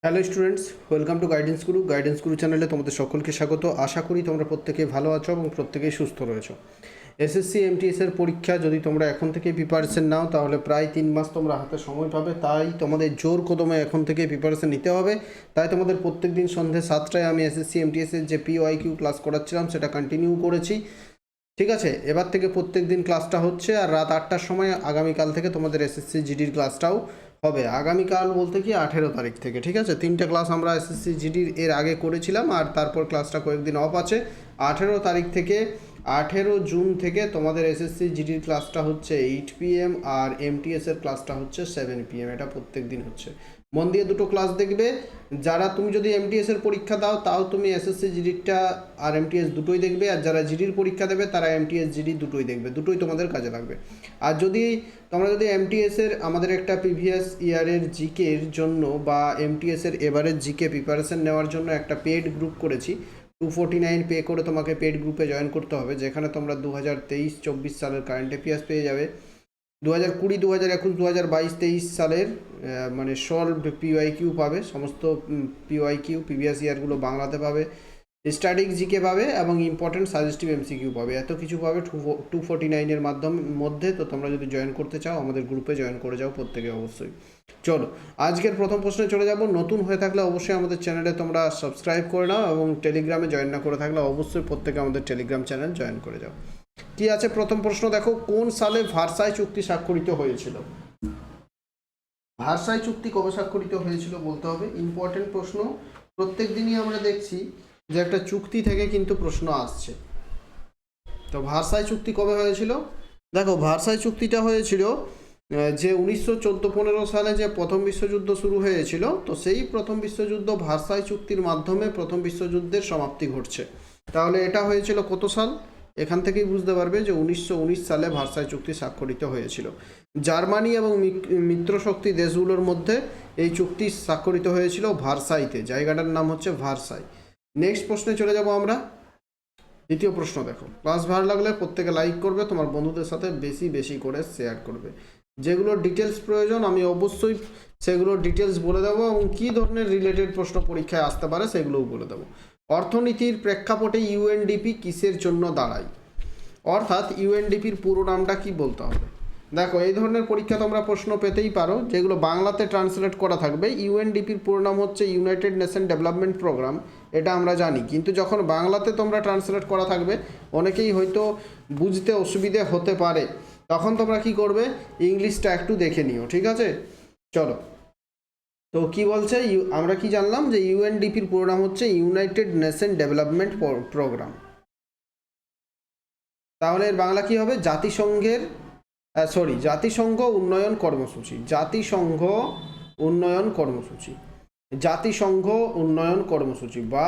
Hello students, welcome to guidance গুরু চ্যানেলে তোমাদের সকলকে স্বাগত। আশা করি তোমরা প্রত্যেকেই ভালো আছো এবং প্রত্যেকেই সুস্থ রয়েছো। এসএসসি এমটিএসের পরীক্ষা যদি তোমরা এখন থেকে প্রিপারেশন নাও তাহলে প্রায় 3 মাস তোমরা হাতে সময় পাবে। তাই তোমাদের জোর কদমে এখন থেকে প্রিপারেশন নিতে হবে। তাই তোমাদের প্রত্যেক দিন সন্ধ্যে 7টায় আমি এসএসসি এমটিএসের যে PYQ ক্লাস করাচ্ছিলাম সেটা কন্টিনিউ করেছি। ঠিক আছে, এবার থেকে প্রত্যেক দিন ক্লাসটা হচ্ছে, আর রাত 8টার সময় আগামীকাল থেকে তোমাদের এসএসসি জিডির ক্লাসটাও হবে। আগামীকাল বলতে কি 18 তারিখ থেকে। ঠিক আছে, 3টে ক্লাস আমরা এসএসসি জিডির এর আগে করেছিলাম, আর তারপর ক্লাসটা কয়েকদিন অফ আছে। 18 তারিখ থেকে 18 জুন থেকে তোমাদের এসএসসি জিডির ক্লাসটা হচ্ছে 8 PM, আর এমটিএসের ক্লাসটা হচ্ছে 7 PM। এটা প্রত্যেক দিন হচ্ছে। মন দিয়ে দুটো ক্লাস দেখবে। যারা তুমি যদি এমটিএসের পরীক্ষা দাও তাও তুমি এসএসসি জিডিরটা আর এমটিএস দুটোই দেখবে, আর যারা জিডির পরীক্ষা দেবে তারা এমটিএস জিডি দুটোই দেখবে। দুটোই তোমাদের কাজে লাগবে। আর যদি তোমরা যদি এমটিএসের আমাদের একটা প্রিভিয়াস ইয়ারের জিকের জন্য বা এমটিএসের এবারের জিকে প্রিপারেশন নেওয়ার জন্য একটা পেড গ্রুপ করেছি। 249 পে করে তোমাকে পেড গ্রুপে জয়েন করতে হবে, যেখানে তোমরা 2023-24 সালের কারেন্ট অ্যাফেয়ার্স পেয়ে যাবে। 2020, 2021, 2022, 23 সালের মানে সলভ PYQ পাবে। সমস্ত PYQ প্রিভিয়াস ইয়ারগুলো বাংলাতে পাবে। স্ট্যাটিক জিকে পাবে এবং ইম্পর্টেন্ট সাজেস্টিভ MCQ পাবে। এত কিছু পাবে 249-এর মধ্যে। তো তোমরা যদি জয়েন করতে চাও আমাদের গ্রুপে জয়েন করে যাও প্রত্যেকে অবশ্যই। চলো আজকের প্রথম প্রশ্নে চলে যাব। নতুন হয়ে থাকলে অবশ্যই আমাদের চ্যানেলে তোমরা সাবস্ক্রাইব করে নাও, এবং টেলিগ্রামে জয়েন না করে থাকলে অবশ্যই প্রত্যেকে আমাদের টেলিগ্রাম চ্যানেল জয়েন করে যাও। কি আছে প্রথম প্রশ্ন, দেখো কোন সালে ভার্সাই চুক্তি স্বাক্ষরিত হয়েছিল? ভার্সাই চুক্তি কবে স্বাক্ষরিত হয়েছিল বলতে হবে। ইম্পর্টেন্ট প্রশ্ন, প্রত্যেক দিনই আমরা দেখছি যে একটা চুক্তি থেকে কিন্তু প্রশ্ন আসছে। তো ভার্সাই চুক্তি কবে হয়েছিল? দেখো ভার্সাই চুক্তিটা হয়েছিল যে 1914-15 সালে যে প্রথম বিশ্বযুদ্ধ শুরু হয়েছিল, তো সেই প্রথম বিশ্বযুদ্ধ ভার্সাই চুক্তির মাধ্যমে প্রথম বিশ্বযুদ্ধের সমাপ্তি ঘটছে। তাহলে এটা হয়েছিল কত সাল? এখান থেকেই বুঝতে পারবে যে 1919 সালে ভার্সাই চুক্তি স্বাক্ষরিত হয়েছিল। জার্মানি এবং মিত্রশক্তি দেশগুলোর মধ্যে এই চুক্তি স্বাক্ষরিত হয়েছিল ভার্সাইতে। জায়গাটার নাম হচ্ছে ভার্সাই। নেক্সট প্রশ্নে চলে যাব আমরা। দ্বিতীয় প্রশ্ন দেখো। ক্লাস ভালো লাগলে প্রত্যেকে লাইক করবে, তোমার বন্ধুদের সাথে বেশি বেশি করে শেয়ার করবে। যেগুলোর ডিটেলস প্রয়োজন আমি অবশ্যই সেগুলোর ডিটেলস বলে দেবো, এবং কী ধরনের রিলেটেড প্রশ্ন পরীক্ষায় আসতে পারে সেগুলোও বলে দেবো। অর্থনীতির প্রেক্ষাপটে ইউএনডিপি কিসের জন্য দাঁড়ায়? অর্থাৎ ইউএনডিপির পুরো নামটা কি বলতে হবে। দেখো এই ধরনের পরীক্ষা তোমরা প্রশ্ন পেতেই পারো, যেগুলো বাংলাতে ট্রান্সলেট করা থাকবে। ইউএনডিপির পুরো নাম হচ্ছে ইউনাইটেড নেশন ডেভেলপমেন্ট প্রোগ্রাম, এটা আমরা জানি। কিন্তু যখন বাংলাতে তোমরা ট্রান্সলেট করা থাকবে, অনেকেই হয়তো বুঝতে অসুবিধে হতে পারে, তখন তোমরা কি করবে, ইংলিশটা একটু দেখে নিও। ঠিক আছে, চলো। তো কি বলছে, আমরা কি জানলাম যে ইউএনডিপির পুরো নাম হচ্ছে ইউনাইটেড নেশন ডেভেলপমেন্ট প্রোগ্রাম। তাহলে এর বাংলা কি হবে? জাতিসংঘ উন্নয়ন কর্মসূচি। জাতিসংঘ উন্নয়ন কর্মসূচি বা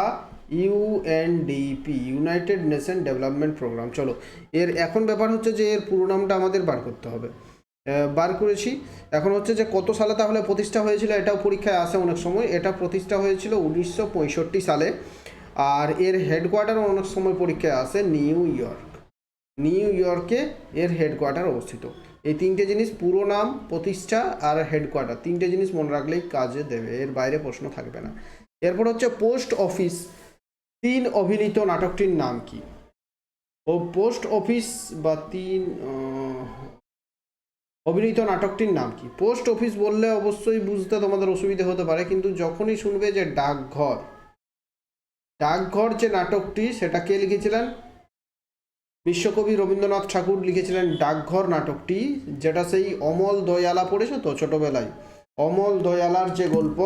UNDP, United Nation Development Programme. চলো, এর এখন ব্যাপার হচ্ছে যে এর পুরো নামটা আমাদের বার করতে হবে। বার করেছি। এখন হচ্ছে যে কত সালে তাহলে প্রতিষ্ঠা হয়েছিল, এটাও পরীক্ষায় আসে অনেক সময়। এটা প্রতিষ্ঠা হয়েছিল 1965 সালে, আর এর হেডকোয়ার্টার অনেক সময় পরীক্ষায় আসে নিউ ইয়র্কে এর হেডকোয়ার্টার অবস্থিত। এই তিনটে জিনিস, পুরো নাম, প্রতিষ্ঠা আর হেডকোয়ার্টার, তিনটে জিনিস মনে রাখলেই কাজে দেবে, এর বাইরে প্রশ্ন থাকবে না। এরপর হচ্ছে পোস্ট অফিস 3 অভিনীত নাটকটির নাম কি? ও পোস্ট অফিস বা 3 অভিনীত নাটকটির নাম কি? পোস্ট অফিস বললে অবশ্যই বুঝতে তোমাদের অসুবিধা হতে পারে, কিন্তু যখনই শুনবে যে ডাকঘর যে নাটকটি, সেটা কে লিখেছিলেন? বিশ্বকবি রবীন্দ্রনাথ ঠাকুর লিখেছিলেন ডাকঘর নাটকটি, যেটা সেই অমল দয়ালা পড়েছো তো ছোটবেলায়। অমল দয়ালার যে গল্প,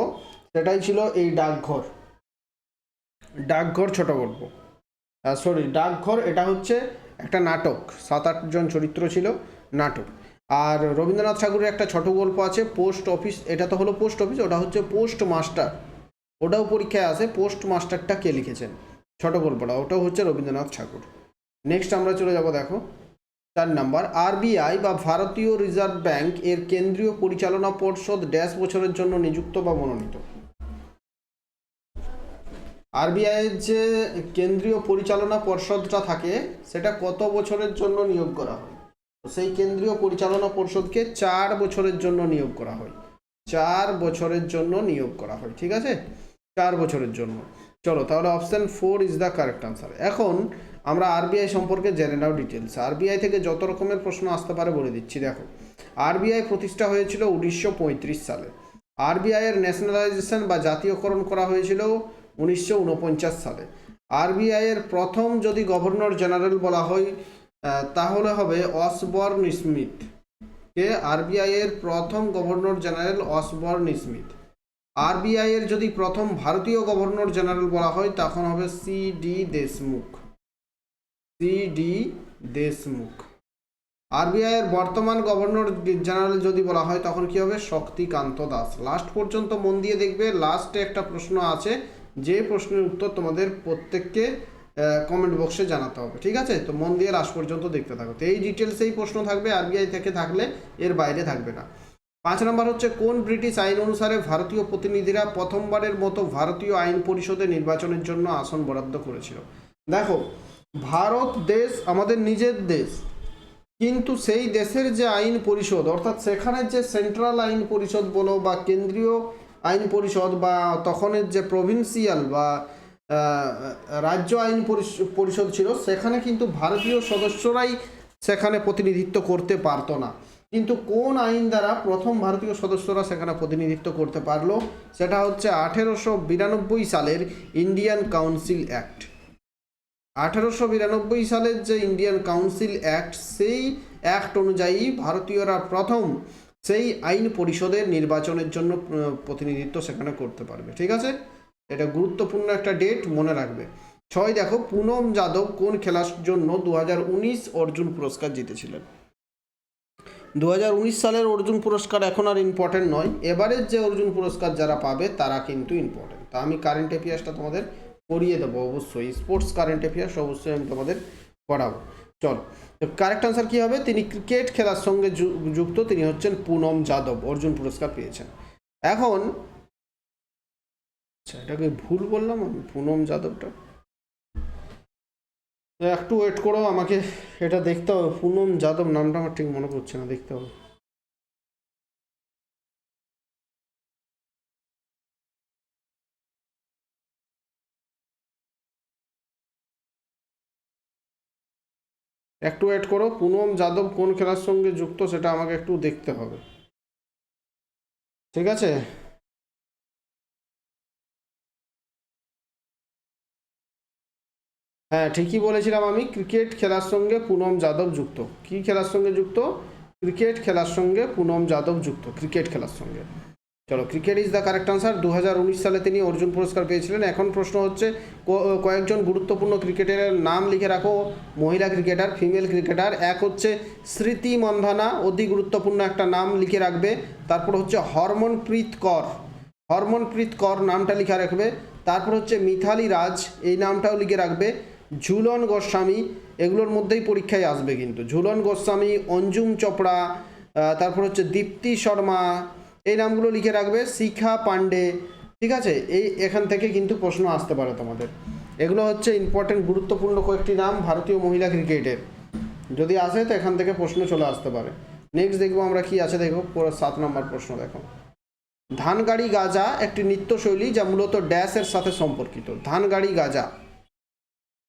সেটাই ছিল এই ডাকঘর ছোট গল্প। ডাকঘর এটা হচ্ছে একটা নাটক, 7-8 জন চরিত্র ছিল নাটক। আর রবীন্দ্রনাথ ঠাকুরের একটা ছোট গল্প আছে পোস্ট অফিস, এটা তো হলো পোস্ট অফিস, ওটা হচ্ছে পোস্ট মাস্টার। ওটাও পরীক্ষায় আসে, পোস্ট মাস্টারটা কে লিখেছেন ছোট গল্পটা, ওটাও হচ্ছে রবীন্দ্রনাথ ঠাকুর। নেক্সট আমরা চলে যাব, দেখো 4 নাম্বার। আরবিআই বা ভারতীয় রিজার্ভ ব্যাংক এর কেন্দ্রীয় পরিচালনা পর্ষদ ড্যাশ বছরের জন্য নিযুক্ত বা মনোনীত? আরবিআইয়ের যে কেন্দ্রীয় পরিচালনা পর্ষদটা থাকে, সেটা কত বছরের জন্য নিয়োগ করা হয়? সেই কেন্দ্রীয় পরিচালনা পর্ষদকে 4 বছরের জন্য নিয়োগ করা হয়। 4 বছরের জন্য নিয়োগ করা হয়। ঠিক আছে, 4 বছরের জন্য। চলো তাহলে option 4 is the correct answer. এখন আমরা আরবিআই সম্পর্কে জেনে নাও ডিটেলস। আরবিআই থেকে যত রকমের প্রশ্ন আসতে পারে বলে দিচ্ছি। দেখো, আরবিআই প্রতিষ্ঠা হয়েছিল 1935 সালে। আরবিআই এর ন্যাশনালাইজেশন বা জাতীয়করণ করা হয়েছিল 1949 সালে। আরবিআই এর প্রথম যদি গভর্নর জেনারেল বলা হয় তাহলে হবে অসবর্ন স্মিথ। কে আরবিআই এর প্রথম governor general? Osborne Smith. RBI এর যদি প্রথম ভারতীয় গভর্নর জেনারেল বলা হয় তখন হবে seed. Deshmukh. Seed. Deshmukh. RBI এর বর্তমান গভর্নর জেনারেল যদি বলা হয় তখন কি হবে? শক্তিকান্ত দাস। লাস্ট পর্যন্ত মন দিয়ে দেখবে, লাস্টে একটা প্রশ্ন আছে যে প্রশ্নের উত্তর তোমাদের প্রত্যেককে কমেন্ট বক্সে জানাতে হবে। ঠিক আছে, তো মন দিয়ে লাস্ট পর্যন্ত দেখতে থাকো। তো এই ডিটেলসেই প্রশ্ন থাকবে, আরবিআই থেকে থাকলে এর বাইরে থাকবে না। 5 নম্বর হচ্ছে কোন ব্রিটিশ আইন অনুসারে ভারতীয় প্রতিনিধিরা প্রথমবারের মতো ভারতীয় আইন পরিষদে নির্বাচনের জন্য আসন বরাদ্দ করেছিল? দেখো, ভারত দেশ আমাদের নিজের দেশ, কিন্তু সেই দেশের যে আইন পরিষদ, অর্থাৎ সেখানের যে সেন্ট্রাল আইন পরিষদ বলো বা কেন্দ্রীয় আইন পরিষদ বা তখনের যে প্রভিন্সিয়াল বা রাজ্য আইন পরিষদ ছিল, সেখানে কিন্তু ভারতীয় সদস্যরাই সেখানে প্রতিনিধিত্ব করতে পারতো না। কিন্তু কোন আইন দ্বারা প্রথম ভারতীয় সদস্যরা সেখানে প্রতিনিধিত্ব করতে পারলো? সেটা হচ্ছে 1892 সালের ইন্ডিয়ান কাউন্সিল অ্যাক্ট। 1892 সালের যে ইন্ডিয়ান কাউন্সিল অ্যাক্ট, সেই অ্যাক্ট অনুযায়ী ভারতীয়রা প্রথম সেই আইন পরিষদের নির্বাচনের জন্য প্রতিনিধিত্ব সেখানে করতে পারবে। ঠিক আছে, এটা গুরুত্বপূর্ণ একটা ডেট, মনে রাখবে। 6 দেখো, পুনম যাদব কোন খেলার জন্য 2019 অর্জুন পুরস্কার জিতেছিলেন? 2019 সালের অর্জুন পুরস্কার এখন আর ইম্পর্টেন্ট নয়, এবারের যে অর্জুন পুরস্কার যারা পাবে তারা কিন্তু ইম্পর্টেন্ট। তা আমি কারেন্ট অ্যাফেয়ার্সটা তোমাদের করিয়ে দেবো অবশ্যই, স্পোর্টস কারেন্ট অ্যাফেয়ার্স অবশ্যই আমি তোমাদের করাবো। চলো, কারেক্ট আনসার কী হবে? তিনি ক্রিকেট খেলার সঙ্গে যুক্ত, তিনি হচ্ছেন পুনম যাদব, অর্জুন পুরস্কার পেয়েছেন। এখন আচ্ছা, এটাকে ভুল বললাম আমি, পুনম যাদবটা একটু ওয়েট করো, আমাকে এটা দেখতে হবে। পুনম যাদব নামটা আমার ঠিক মনে পড়ছে না, দেখতে হবে। একটু ওয়েট করো, পুনম যাদব কোন খেলার সঙ্গে যুক্ত সেটা আমাকে একটু দেখতে হবে। ঠিক আছে, হ্যাঁ ঠিকই বলেছিলাম আমি, ক্রিকেট খেলার সঙ্গে পুনম যাদব যুক্ত। কি খেলার সঙ্গে যুক্ত? ক্রিকেট খেলার সঙ্গে পুনম যাদব যুক্ত, ক্রিকেট খেলার সঙ্গে। চলো, cricket is the correct answer. 2019 সালে তিনি অর্জুন পুরস্কার পেয়েছিলেন। এখন প্রশ্ন হচ্ছে কয়েকজন গুরুত্বপূর্ণ ক্রিকেটারের নাম লিখে রাখো, মহিলা ক্রিকেটার, ফিমেল ক্রিকেটার। এক হচ্ছে স্মৃতি মন্ধানা, অতি গুরুত্বপূর্ণ একটা নাম লিখে রাখবে। তারপর হচ্ছে হরমনপ্রীত কর, হরমনপ্রীত কর নামটা লিখে রাখবে। তারপর হচ্ছে মিথালি রাজ, এই নামটাও লিখে রাখবে। ঝুলন গোস্বামী, এগুলোর মধ্যেই পরীক্ষায় আসবে কিন্তু। ঝুলন গোস্বামী, অঞ্জুম চোপড়া, তারপর হচ্ছে দীপ্তি শর্মা, এই নামগুলো লিখে রাখবে। শিখা পান্ডে। ঠিক আছে, এখান থেকে কিন্তু প্রশ্ন আসতে পারে তোমাদের। এগুলো হচ্ছে ইম্পর্টেন্ট গুরুত্বপূর্ণ কয়েকটি নাম ভারতীয় মহিলা ক্রিকেটের, যদি আসে তো এখান থেকে প্রশ্ন চলে আসতে পারে। নেক্সট দেখবো আমরা কি আছে, দেখো পুরো 7 নম্বর প্রশ্ন। দেখো, ধানগাড়ি গাজা একটি নৃত্যশৈলী যা মূলত ড্যাশের সাথে সম্পর্কিত। ধানগাড়ি গাজা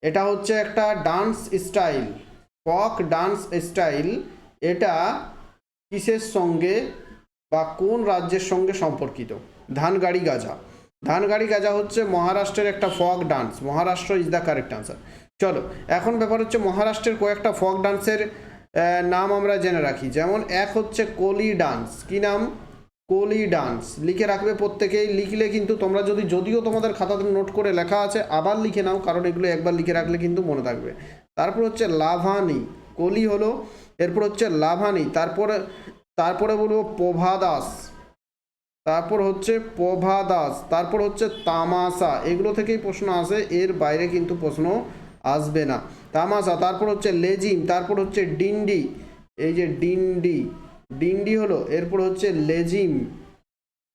এটা হচ্ছে একটা ডান্স স্টাইল, ফক ডান্স স্টাইল। এটা কিসের সঙ্গে বা কোন রাজ্যের সঙ্গে সম্পর্কিত? ধানগাড়ি গাজা। ধানগাড়ি গাজা হচ্ছে মহারাষ্ট্রের একটা folk dance. Maharashtra is the correct answer. চলো, এখন ব্যাপার হচ্ছে মহারাষ্ট্রের কয়েকটা ফক ডান্সের নাম আমরা জেনে রাখি। যেমন এক হচ্ছে কোলি ডান্স। কি নাম? কোলি ডান্স। লিখে রাখবে প্রত্যেকেই, লিখলে কিন্তু তোমরা যদিও তোমাদের খাতাতে নোট করে লেখা আছে, আবার লিখে নাও, কারণ এগুলো একবার লিখে রাখলে কিন্তু মনে থাকবে। তারপর হচ্ছে লাভানি, কোলি হলো, এরপর হচ্ছে লাভানি, তারপরে বলবো প্রভাদাস, তারপর হচ্ছে প্রভাদাস, তারপর হচ্ছে তামাশা। এগুলো থেকেই প্রশ্ন আসে, এর বাইরে কিন্তু প্রশ্ন আসবে না। তামাশা, তারপর হচ্ছে লেজিম, তারপর হচ্ছে ডিন্ডি, এই যে ডিন্ডি, ডিন্ডি হলো, এরপর হচ্ছে লেজিম,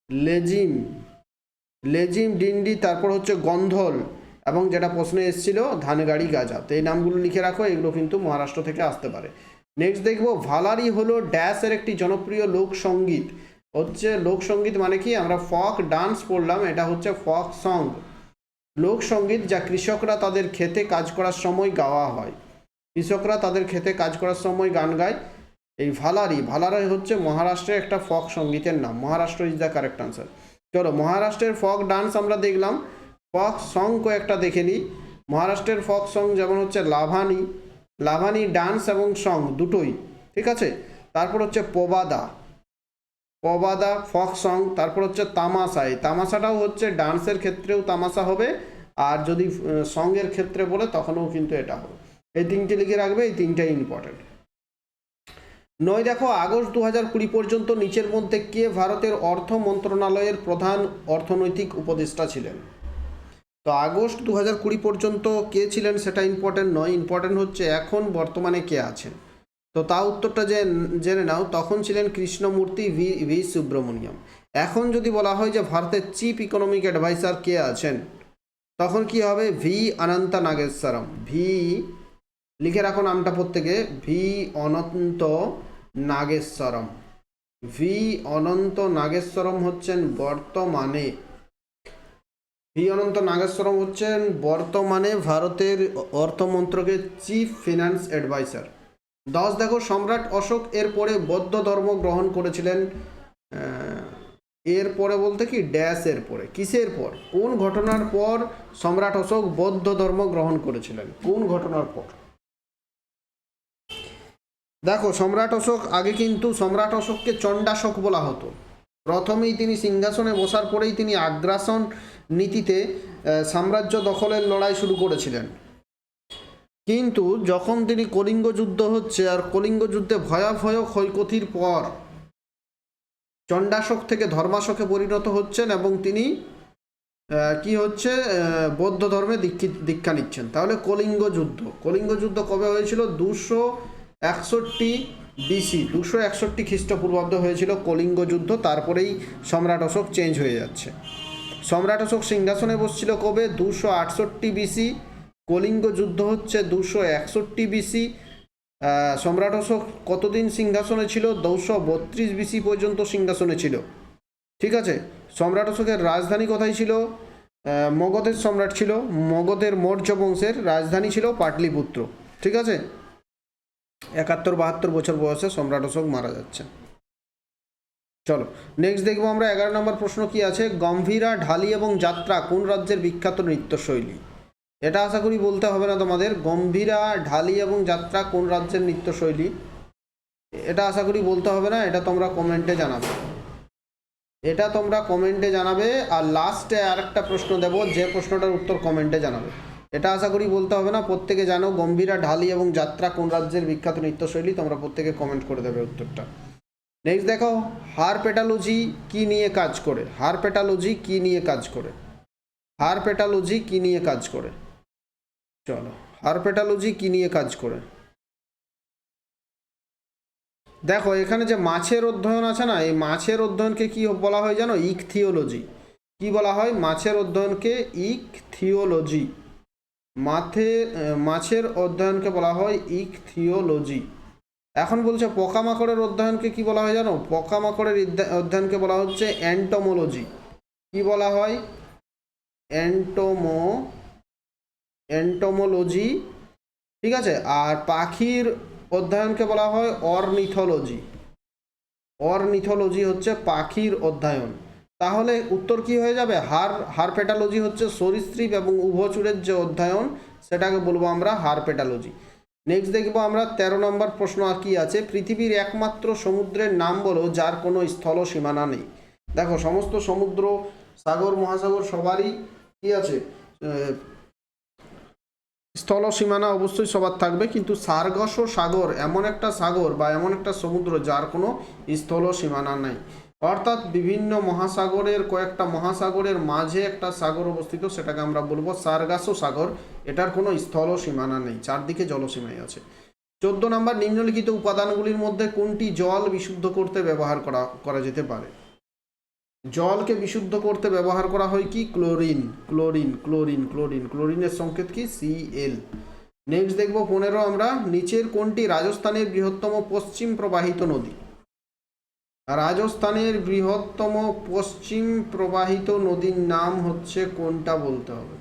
লেজিম, লেজিম, ডিন্ডি, তারপর হচ্ছে গন্ধল, এবং যেটা প্রশ্নে এসেছিল ধানগাড়ি গাজা। তো এই নামগুলো লিখে রাখো, এগুলো কিন্তু মহারাষ্ট্র থেকে আসতে পারে। নেক্সট দেখবো, ভালারি হলো ড্যাশের একটি জনপ্রিয় লোকসঙ্গীত। হচ্ছে লোকসঙ্গীত মানে কি, আমরা ফক ডান্স পড়লাম, এটা হচ্ছে ফক সং, লোকসঙ্গীত যা কৃষকরা তাদের খেতে কাজ করার সময় গাওয়া হয়। কৃষকরা তাদের খেতে কাজ করার সময় গান গায়। এই ভালারি হচ্ছে মহারাষ্ট্রের একটা ফক সঙ্গীতের নাম। Maharashtra is the correct answer. চলো মহারাষ্ট্রের ফক ডান্স আমরা দেখলাম, ফক সং কয়েকটা দেখে নিই। মহারাষ্ট্রের ফক সং যেমন হচ্ছে লাভানি ডান্স এবং সং দুটোই, ঠিক আছে। তারপর হচ্ছে পবাদা ফক সং। তারপর হচ্ছে তামাশা, এই তামাশাটাও হচ্ছে ডান্সের ক্ষেত্রেও তামাশা হবে, আর যদি সঙ্গের ক্ষেত্রে বলে তখনও কিন্তু এটা হবে। এই তিনটে লিখে রাখবে, এই তিনটাই ইম্পর্টেন্ট। নয় দেখো, আগস্ট 2020 পর্যন্ত নিচের মধ্যে কে ভারতের অর্থ মন্ত্রণালয়ের প্রধান অর্থনৈতিক উপদেষ্টা ছিলেন? তো আগস্ট 2020 পর্যন্ত কে ছিলেন সেটা ইম্পর্টেন্ট নয়, ইম্পর্টেন্ট হচ্ছে এখন বর্তমানে কে আছেন। তো তা উত্তরটা জেনে নাও। তখন ছিলেন কৃষ্ণমূর্তি ভি সুব্রমণিয়াম। এখন যদি বলা হয় যে ভারতের চিফ ইকোনমিক অ্যাডভাইসার কে আছেন, তখন কি হবে? ভি অনন্ত নাগেশ্বরম। ভি লিখে রাখো নামটা প্রত্যেকে, ভি অনন্ত নাগেশ্বরম। ভি অনন্ত নাগেশ্বরম হচ্ছেন বর্তমানে ভারতের অর্থমন্ত্রকের চিফ ফিনান্স অ্যাডভাইসার। 10 দেখো, সম্রাট অশোক এর পরে বৌদ্ধ ধর্ম গ্রহণ করেছিলেন। এর পরে বলতে কি ড্যাশ এর পরে, কিসের পর, কোন ঘটনার পর সম্রাট অশোক বৌদ্ধ ধর্ম গ্রহণ করেছিলেন? কোন ঘটনার পর? দেখো সম্রাট অশোক, আগে কিন্তু সম্রাট অশোককে চণ্ডাশোক বলা হতো। প্রথমেই তিনি সিংহাসনে বসার পরেই তিনি আগ্রাসন নীতিতে সাম্রাজ্য দখলের লড়াই শুরু করেছিলেন। কিন্তু যখন তিনি কলিঙ্গ যুদ্ধ হচ্ছে, আর কলিঙ্গ যুদ্ধে ভয়াবহ ক্ষয়ক্ষতির পর চণ্ডাশোক থেকে ধর্মাশোকে পরিণত হচ্ছেন এবং তিনি কি হচ্ছে বৌদ্ধ ধর্মে দীক্ষা নিচ্ছেন। তাহলে কলিঙ্গ যুদ্ধ কবে হয়েছিল? 261 BC, 261 খ্রিস্টপূর্বাব্দে হয়েছিল কলিঙ্গ যুদ্ধ। তারপরেই সম্রাট অশোক চেঞ্জ হয়ে যাচ্ছে। সম্রাট অশোক সিংহাসনে বসছিল কবে? 268 BC। কলিঙ্গ যুদ্ধ হচ্ছে 261 BC। সম্রাট অশোক কতদিন সিংহাসনে ছিল? 232 BC পর্যন্ত সিংহাসনে ছিল, ঠিক আছে। সম্রাট অশোকের রাজধানী কোথায় ছিল? মগধের সম্রাট ছিল, মগধের মৌর্য বংশের রাজধানী ছিল পাটলিপুত্র, ঠিক আছে। 71-72 বছর বয়সে সম্রাট অশোক মারা যাচ্ছে। চলো নেক্সট দেখবো আমরা 11 নম্বর প্রশ্ন কি আছে। গম্ভীরা, ঢালি এবং যাত্রা কোন রাজ্যের বিখ্যাত নৃত্যশৈলী? এটা আশা করি বলতে হবে না তোমাদের। গম্ভীরা, ঢালি এবং যাত্রা কোন রাজ্যের নৃত্যশৈলী? এটা আশা করি বলতে হবে না, এটা তোমরা কমেন্টে জানাবে। আর লাস্টে আরেকটা প্রশ্ন দেবো, যে প্রশ্নটার উত্তর কমেন্টে জানাবে। এটা আশা করি বলতে হবে না, প্রত্যেকে জানো গম্ভীরা, ঢালি এবং যাত্রা কোন রাজ্যের বিখ্যাত নৃত্যশৈলী। তোমরা প্রত্যেকে কমেন্ট করে দেবে উত্তরটা। নেক্সট দেখো, হারপেটালজি কি নিয়ে কাজ করে? হারপেটালজি কি নিয়ে কাজ করে? চলো, হারপেটালজি কি নিয়ে কাজ করে? দেখো এখানে যে মাছের অধ্যয়ন আছে না, এই মাছের অধ্যয়নকে কি বলা হয় জানো? ইকথিওলজি। কি বলা হয়? মাছের অধ্যয়নকে ইকথিওলজি। মাছের অধ্যয়নকে বলা হয় ইকথিওলজি। এখন বলছে পোকামাকড়ের অধ্যয়নকে কি বলা হয় জানো? পোকামাকড়ের অধ্যয়নকে বলা হচ্ছে অ্যান্টোমোলজি। কি বলা হয়? অ্যান্টোমোলজি, ঠিক আছে। আর পাখির অধ্যয়নকে বলা হয় অর্নিথোলজি হচ্ছে পাখির অধ্যয়ন। তাহলে উত্তর কি হয়ে যাবে? হারপেটালজি হচ্ছে সরীসৃপ এবং উভচরের যে অধ্যয়ন, সেটাকে বলবো আমরা হারপেটালজি। নেক্সট দেখবো আমরা 13 নম্বর প্রশ্ন কি আছে। পৃথিবীর একমাত্র সমুদ্রের নাম বলো যার কোনো স্থল সীমানা নেই। দেখো সমস্ত সমুদ্র, সাগর, মহাসাগর সবারই কি আছে? স্থল সীমানা অবশ্যই সবার থাকবে, কিন্তু সার্গাস সাগর এমন একটা সাগর বা এমন একটা সমুদ্র যার কোনো স্থল সীমানা নেই। অর্থাৎ বিভিন্ন মহাসাগরের কয়েকটা মহাসাগরের মাঝে একটা সাগর অবস্থিত, সেটাকে আমরা বলবো সার্গাস সাগর। এটার কোনো স্থল সীমানা নেই, চারদিকে জলসীমাই আছে। 14 নম্বর, নিম্নলিখিত উপাদানগুলির মধ্যে কোনটি জল বিশুদ্ধ করতে ব্যবহার করা যেতে পারে? জলকে বিশুদ্ধ করতে ব্যবহার করা হয় কি? ক্লোরিনের সংকেত কি? Cl। নেক্সট দেখবো 15 আমরা, নিচের কোনটি রাজস্থানের বৃহত্তম পশ্চিম প্রবাহিত নদী? রাজস্থানের বৃহত্তম পশ্চিম প্রবাহিত নদীর নাম হচ্ছে কোনটা বলতে হবে।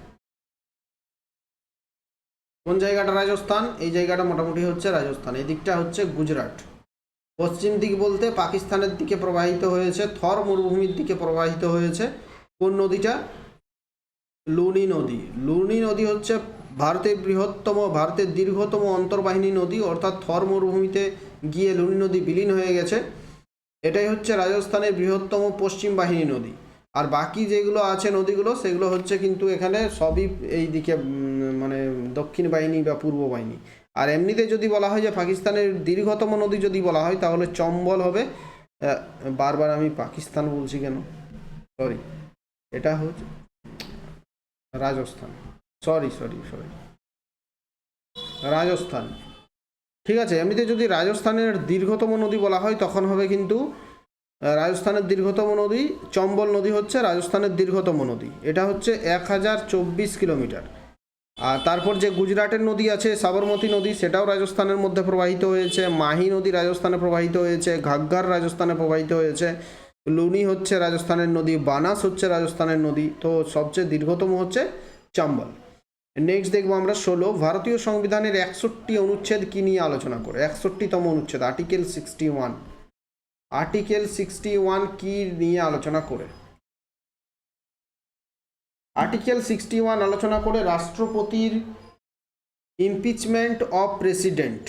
কোন জায়গাটা রাজস্থান? এই জায়গাটা মোটামুটি হচ্ছে রাজস্থান, এই দিকটা হচ্ছে গুজরাট। পশ্চিম দিক বলতে পাকিস্তানের দিকে প্রবাহিত হয়েছে, থর মরুভূমির দিকে প্রবাহিত হয়েছে। কোন নদীটা? লুনি নদী। লুনি নদী হচ্ছে ভারতের দীর্ঘতম অন্তর্বাহিনী নদী, অর্থাৎ থর মরুভূমিতে গিয়ে লুনি নদী বিলীন হয়ে গেছে। এটাই হচ্ছে রাজস্থানের বৃহত্তম পশ্চিম বাহিনী নদী। আর বাকি যেগুলো আছে নদীগুলো, সেগুলো হচ্ছে কিন্তু এখানে সবই এই দিকে মানে দক্ষিণ বাহিনী বা পূর্ব বাহিনী। আর এমনিতে যদি বলা হয় যে পাকিস্তানের দীর্ঘতম নদী যদি বলা হয় তাহলে চম্বল হবে। বারবার আমি পাকিস্তান বলছি কেন, সরি, এটা হচ্ছে রাজস্থান, সরি, রাজস্থান। ঠিক আছে, এমনিতে যদি রাজস্থানের দীর্ঘতম নদী বলা হয় তখন হবে কিন্তু রাজস্থানের দীর্ঘতম নদী চম্বল নদী হচ্ছে রাজস্থানের দীর্ঘতম নদী, এটা হচ্ছে 1024 কিলোমিটার। আর তারপর যে গুজরাটের নদী আছে সাবরমতী নদী, সেটাও রাজস্থানের মধ্যে প্রবাহিত হয়েছে। মাহি নদী রাজস্থানে প্রবাহিত হয়েছে, ঘাগ্গার রাজস্থানে প্রবাহিত হয়েছে, লুনি হচ্ছে রাজস্থানের নদী, বানাস হচ্ছে রাজস্থানের নদী। তো সবচেয়ে দীর্ঘতম হচ্ছে চম্বল। নেক্সট দেখবো আমরা 16, ভারতীয় সংবিধানের 61 অনুচ্ছেদ কি নিয়ে আলোচনা করে? 61তম অনুচ্ছেদ, আর্টিকেল 61। আর্টিকেল 61 কি নিয়ে আলোচনা করে? আর্টিকেল 61 আলোচনা করে রাষ্ট্রপতির impeachment of president.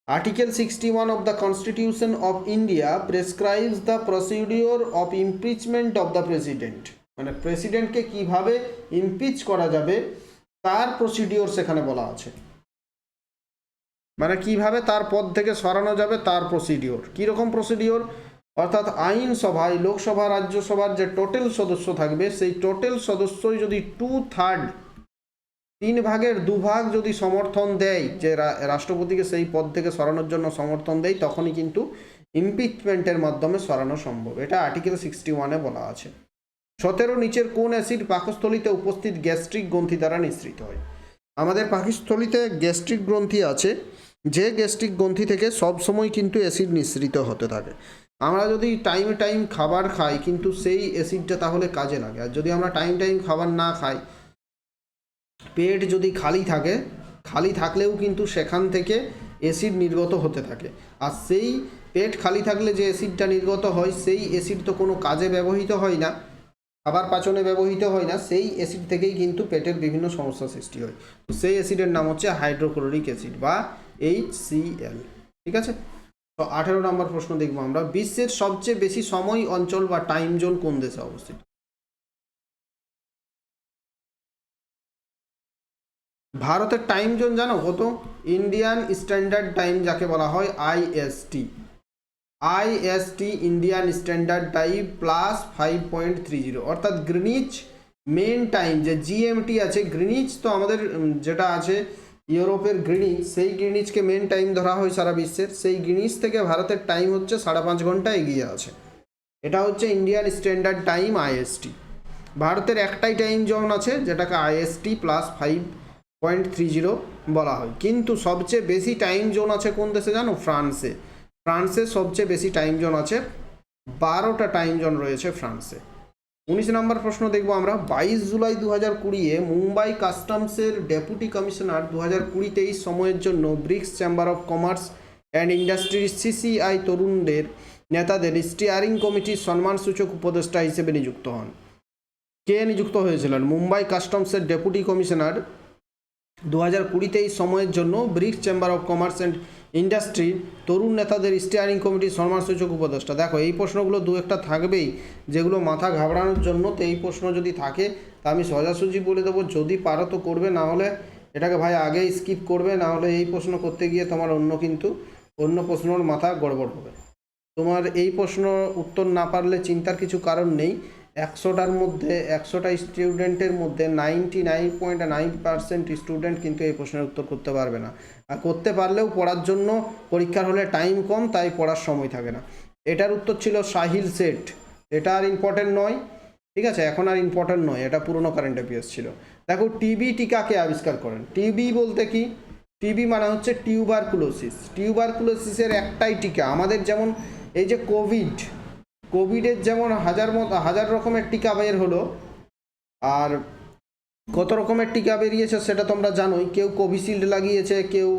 Article 61 of the Constitution of India prescribes the procedure of impeachment of the president. মানে প্রেসিডেন্টকে কিভাবে ইমপিচ করা যাবে তার প্রসিডিওর সেখানে বলা আছে। মানে কিভাবে তার পদ থেকে সরানো যাবে তার প্রসিডিওর। কীরকম প্রসিডিওর? অর্থাৎ আইনসভায়, লোকসভা, রাজ্যসভার যে টোটাল সদস্য থাকবে সেই টোটাল সদস্যই যদি 2/3, 3/2 যদি সমর্থন দেয়, যে রাষ্ট্রপতিকে সেই পদ থেকে সরানোর জন্য সমর্থন দেয়, তখনই কিন্তু ইমপিচমেন্টের মাধ্যমে সরানো সম্ভব। এটা আর্টিকেল 61-এ বলা আছে। 17, নিচের কোন অ্যাসিড পাকস্থলিতে উপস্থিত গ্যাস্ট্রিক গ্রন্থি দ্বারা নিঃসৃত হয়? আমাদের পাকস্থলিতে গ্যাস্ট্রিক গ্রন্থি আছে, যে গ্যাস্ট্রিক গ্রন্থি থেকে সবসময় কিন্তু অ্যাসিড নিঃসৃত হতে থাকে। আমরা যদি টাইম খাবার খাই কিন্তু সেই অ্যাসিডটা তাহলে কাজে লাগে। আর যদি আমরা টাইম খাবার না খাই, পেট যদি খালি থাকলেও কিন্তু সেখান থেকে অ্যাসিড নির্গত হতে থাকে। আর সেই পেট খালি থাকলে যে অ্যাসিডটা নির্গত হয়, সেই অ্যাসিড তো কোনো কাজে ব্যবহৃত হয় না, খাবার পাচনে ব্যবহৃত হয় না, সেই অ্যাসিড থেকেই কিন্তু পেটের বিভিন্ন সমস্যা সৃষ্টি হয়। তো সেই অ্যাসিডের নাম হচ্ছে হাইড্রোক্লোরিক অ্যাসিড বা HCl। ঠিক আছে, তো 18 নম্বর প্রশ্ন দেখবো আমরা, বিশ্বের সবচেয়ে বেশি সময় অঞ্চল বা টাইম জোন কোন দেশে অবস্থিত? ভারতের টাইম জোন জানো কত? ইন্ডিয়ান স্ট্যান্ডার্ড টাইম যাকে বলা হয় IST, Indian standard time plus 5.30, অর্থাৎ গ্রিনিচ মেন টাইম যে জিএমটি আছে, গ্রিনিচ তো আমাদের যেটা আছে ইউরোপের গ্রিনিচ, সেই গ্রিনিচকে মেন টাইম ধরা হয় সারা বিশ্বের। সেই গ্রিনিচ থেকে ভারতের টাইম হচ্ছে 5.5 ঘন্টা এগিয়ে আছে। এটা হচ্ছে ইন্ডিয়ান স্ট্যান্ডার্ড টাইম আইএসটি। ভারতের একটাই টাইম জোন আছে যেটাকে আইএসটি প্লাস 5.30 বলা হয়। কিন্তু সবচেয়ে বেশি টাইম জোন আছে কোন দেশে জানো? ফ্রান্সে সবচেয়ে বেশি টাইম জোন আছে, 12টা টাইম জোন রয়েছে ফ্রান্সে। 19 নম্বর প্রশ্ন দেখবো আমরা, 22 জুলাই 2020 মুম্বাই কাস্টমসের ডেপুটি কমিশনার 2020-23 সময়ের জন্য BRICS chamber of commerce and ইন্ডাস্ট্রির CCI তরুণদের নেতাদের স্টিয়ারিং কমিটির সম্মানসূচক উপদেষ্টা হিসেবে নিযুক্ত হন। কে নিযুক্ত হয়েছিলেন? মুম্বাই কাস্টমসের ডেপুটি কমিশনার 2020-23 সময়ের জন্য BRICS chamber of commerce and ইন্ডাস্ট্রির তরুণ নেতাদের স্টিয়ারিং কমিটির সম্মানসূচক উপদেষ্টা। দেখো এই প্রশ্নগুলো দু একটা থাকবেই যেগুলো মাথা ঘাবড়ানোর জন্য। তো এই প্রশ্ন যদি থাকে তা আমি সোজাসুজি বলে দেবো, যদি পারো তো করবে, না হলে এটাকে ভাই আগেই স্কিপ করবে, না হলে এই প্রশ্ন করতে গিয়ে তোমার অন্য প্রশ্নর মাথা গড়বড় হবে। তোমার এই প্রশ্ন উত্তর না পারলে চিন্তার কিছু কারণ নেই। 100টার মধ্যে 100টা স্টুডেন্টের মধ্যে 99.9% স্টুডেন্ট কিন্তু এই প্রশ্নের উত্তর করতে পারবে না। আর করতে পারলেও পড়ার জন্য পরীক্ষার হলে টাইম কম, তাই পড়ার সময় থাকে না। এটার উত্তর ছিল সাহিল সেট। এটা আর ইম্পর্টেন্ট নয়, ঠিক আছে, এখন আর ইম্পর্টেন্ট নয়, এটা পুরনো কারেন্ট অ্যাফেয়ার্স ছিল। দেখো টিবি টিকাকে আবিষ্কার করেন। টিবি বলতে কি? টিবি মানে হচ্ছে টিউবারকুলোসিসের একটাই টিকা। আমাদের যেমন এই যে কোভিডের যেমন হাজার রকমের টিকা বের হলো, আর কত রকমের টিকা বেরিয়েছে সেটা তোমরা জানোই। কেউ কোভিশিল্ড লাগিয়েছে, কেউ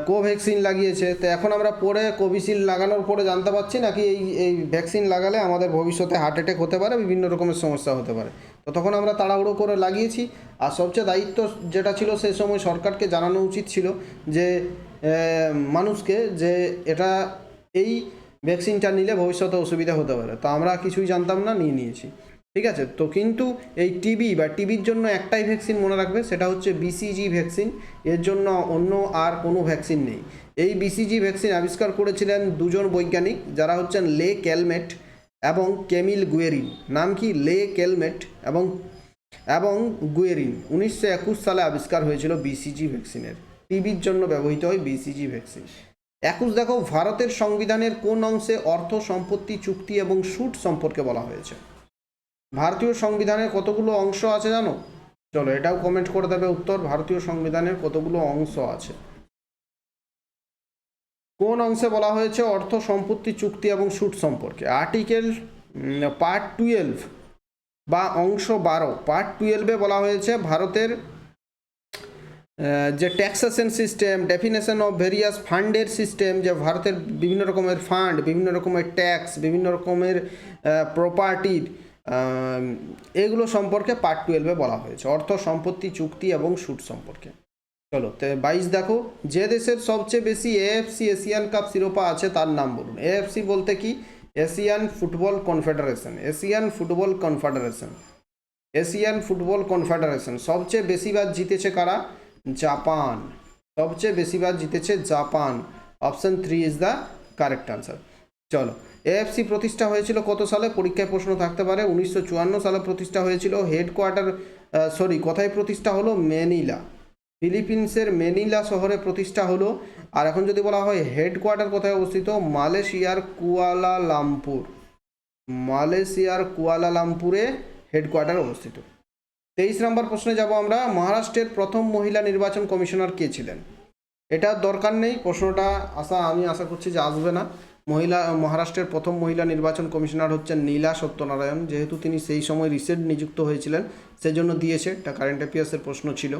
কোভ্যাক্সিন লাগিয়েছে। তো এখন আমরা পরে কোভিশিল্ড লাগানোর পরে জানতে পারছি নাকি এই ভ্যাকসিন লাগালে আমাদের ভবিষ্যতে হার্ট অ্যাটাক হতে পারে, বিভিন্ন রকমের সমস্যা হতে পারে। তো তখন আমরা তাড়াহুড়ো করে লাগিয়েছি। আর সবচেয়ে দায়িত্ব যেটা ছিল সেই সময় সরকারকে জানানো উচিত ছিল যে মানুষকে যে এটা এই ভ্যাকসিনটা নিলে ভবিষ্যতে অসুবিধা হতে পারে। তো আমরা কিছুই জানতাম না, নিয়েছি, ঠিক আছে। তো কিন্তু এই টিবির জন্য একটাই ভ্যাকসিন মনে রাখবে, সেটা হচ্ছে বিসিজি ভ্যাকসিন। এর জন্য অন্য আর কোনো ভ্যাকসিন নেই। এই বিসিজি ভ্যাকসিন আবিষ্কার করেছিলেন দুজন বৈজ্ঞানিক, যারা হচ্ছেন লে ক্যালমেট এবং কেমিল গুয়েরিন। নাম কি? লে ক্যালমেট এবং গুয়েরিন। 1921 সালে আবিষ্কার হয়েছিল বিসিজি ভ্যাকসিনের। টিবির জন্য ব্যবহৃত হয় বিসিজি ভ্যাকসিন। 21 দেখো, ভারতের সংবিধানের কোন অংশে অর্থ, সম্পত্তি, চুক্তি এবং সুট সম্পর্কে বলা হয়েছে? ভারতীয় সংবিধানের কতগুলো অংশ আছে জানো? চলো এটাও কমেন্ট করে দেবে উত্তর। ভারতীয় সংবিধানের কতগুলো অংশ আছে? কোন অংশে বলা হয়েছে অর্থ, সম্পত্তি, চুক্তি এবং সুট সম্পর্কে? আর্টিকেল পার্ট 12 বা অংশ 12, পার্ট 12-এ বলা হয়েছে ভারতের যে taxation system, definition of various ফান্ডের সিস্টেম, যে ভারতের বিভিন্ন রকমের ফান্ড, বিভিন্ন রকমের ট্যাক্স, বিভিন্ন রকমের প্রপার্টির, এগুলো সম্পর্কে পার্ট 12-এ বলা হয়েছে, অর্থ, সম্পত্তি, চুক্তি এবং সুট সম্পর্কে। চলো 22 দেখো, যে দেশের সবচেয়ে বেশি এএফসি এশিয়ান কাপ শিরোপা আছে তার নাম বলুন। এএফসি বলতে কি? Asian football confederation. Asian football confederation সবচেয়ে বেশিবার জিতেছে কারা? জাপান। সবচেয়ে বেশিবার জিতেছে Japan. Option 3 is the correct answer. চলো, এএফসি প্রতিষ্ঠা হয়েছিল কত সালে? পরীক্ষায় প্রশ্ন থাকতে পারে। 1954 সালে প্রতিষ্ঠা হয়েছিল। কোথায় প্রতিষ্ঠা হলো? ম্যানিলা, ফিলিপিন্সের ম্যানিলা শহরে প্রতিষ্ঠা হলো। আর এখন যদি বলা হয় হেডকোয়ার্টার কোথায় অবস্থিত? মালয়েশিয়ার কুয়ালালামপুরে হেডকোয়ার্টার অবস্থিত। 23 নম্বর প্রশ্নে যাব আমরা। মহারাষ্ট্রের প্রথম মহিলা নির্বাচন কমিশনার কে ছিলেন? এটা দরকার নেই, প্রশ্নটা আমি আশা করছি যে আসবে না। মহারাষ্ট্রের প্রথম মহিলা নির্বাচন কমিশনার হচ্ছেন নীলা সত্যনারায়ণ। যেহেতু তিনি সেই সময় রিসেন্ট নিযুক্ত হয়েছিলেন, সেজন্য দিয়েছে। এটা কারেন্ট অ্যাফেয়ার্সের প্রশ্ন ছিল,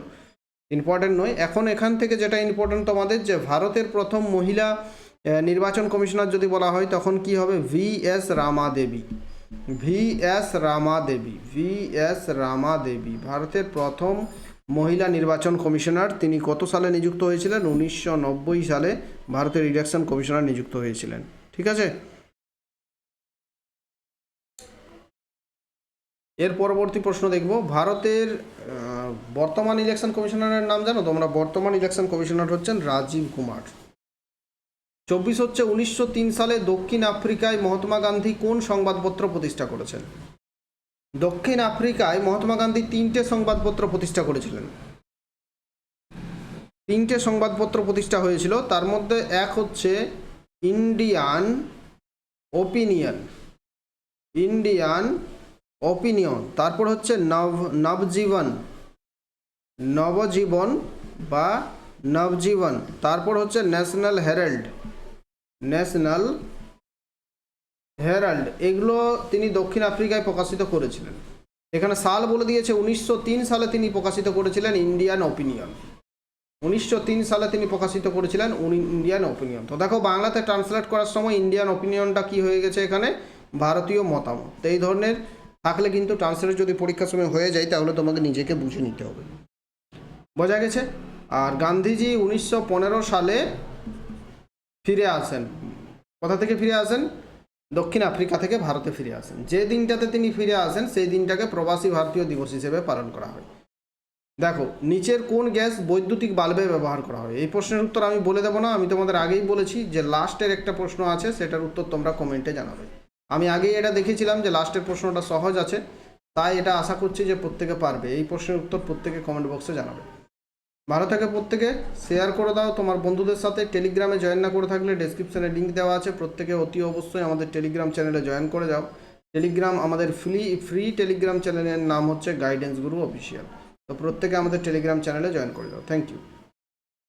ইম্পর্টেন্ট নয়। এখন এখান থেকে যেটা ইম্পর্টেন্ট তোমাদের, যে ভারতের প্রথম মহিলা নির্বাচন কমিশনার যদি বলা হয় তখন কি হবে? VS রামাদেবী ভারতের প্রথম মহিলা নির্বাচন কমিশনার। তিনি কত সালে নিযুক্ত হয়েছিলেন? 1990 সালে ভারতের ইলেকশন কমিশনার নিযুক্ত হয়েছিলেন। ঠিক আছে, এর পরবর্তী প্রশ্ন দেখব। ভারতের বর্তমান ইলেকশন কমিশনারের নাম জানো তোমরা? বর্তমান ইলেকশন কমিশনার হচ্ছেন রাজীব কুমার। 24 হচ্ছে 1903 সালে দক্ষিণ আফ্রিকায় মহাত্মা গান্ধী কোন সংবাদপত্র প্রতিষ্ঠা করেছেন? দক্ষিণ আফ্রিকায় মহাত্মা গান্ধী 3টে সংবাদপত্র প্রতিষ্ঠা করেছিলেন। 3টে সংবাদপত্র প্রতিষ্ঠা হয়েছিল, তার মধ্যে এক হচ্ছে ইন্ডিয়ান ওপিনিয়ন, তারপর হচ্ছে নবজীবন, তারপর হচ্ছে ন্যাশনাল হেরাল্ড। এগুলো তিনি দক্ষিণ আফ্রিকায় প্রকাশিত করেছিলেন। এখানে সাল বলে দিয়েছে 1903 সালে তিনি প্রকাশিত করেছিলেন ইন্ডিয়ান ওপিনিয়ন। 1903 সালে তিনি প্রকাশিত করেছিলেন ইন্ডিয়ান ওপিনিয়ন। তো দেখো, বাংলাতে ট্রান্সলেট করার সময় ইন্ডিয়ান ওপিনিয়নটা কি হয়ে গেছে এখানে? ভারতীয় মতামত। তো এই ধরনের থাকলে কিন্তু ট্রান্সলেট যদি পরীক্ষার সময় হয়ে যায় তাহলে তোমাকে নিজেকে বুঝে নিতে হবে। বোঝা গেছে? আর গান্ধীজি 1915 সালে ফিরে আসেন। কোথা থেকে ফিরে আসেন? দক্ষিণ আফ্রিকা থেকে ভারতে ফিরে আসেন। যে দিনটাতে তিনি ফিরে আসেন সেই দিনটাকে প্রবাসী ভারতীয় দিবস হিসেবে পালন করা হয়। দেখো, নিচের কোন গ্যাস বৈদ্যুতিক বাল্বে ব্যবহার করা হয়? এই প্রশ্নের উত্তর আমি বলে দেবো না, আমি তোমাদের আগেই বলেছি যে লাস্টের একটা প্রশ্ন আছে, সেটার উত্তর তোমরা কমেন্টে জানাবে। আমি আগেই এটা দেখেছিলাম যে লাস্টের প্রশ্নটা সহজ আছে, তাই এটা আশা করছি যে প্রত্যেকে পারবে। এই প্রশ্নের উত্তর প্রত্যেকে কমেন্ট বক্সে জানাবে। ভালো থেকে প্রত্যেকে শেয়ার করে দাও তোমার বন্ধুদের সাথে। টেলিগ্রামে জয়েন না করে থাকলে ডেসক্রিপশনে লিঙ্ক দেওয়া আছে, প্রত্যেকে অতি অবশ্যই আমাদের টেলিগ্রাম চ্যানেলে জয়েন করে যাও। টেলিগ্রাম আমাদের ফ্রি টেলিগ্রাম চ্যানেলের নাম হচ্ছে গাইডেন্স গুরু অফিসিয়াল। তো প্রত্যেকে আমাদের টেলিগ্রাম চ্যানেলে জয়েন করে দাও। Thank you.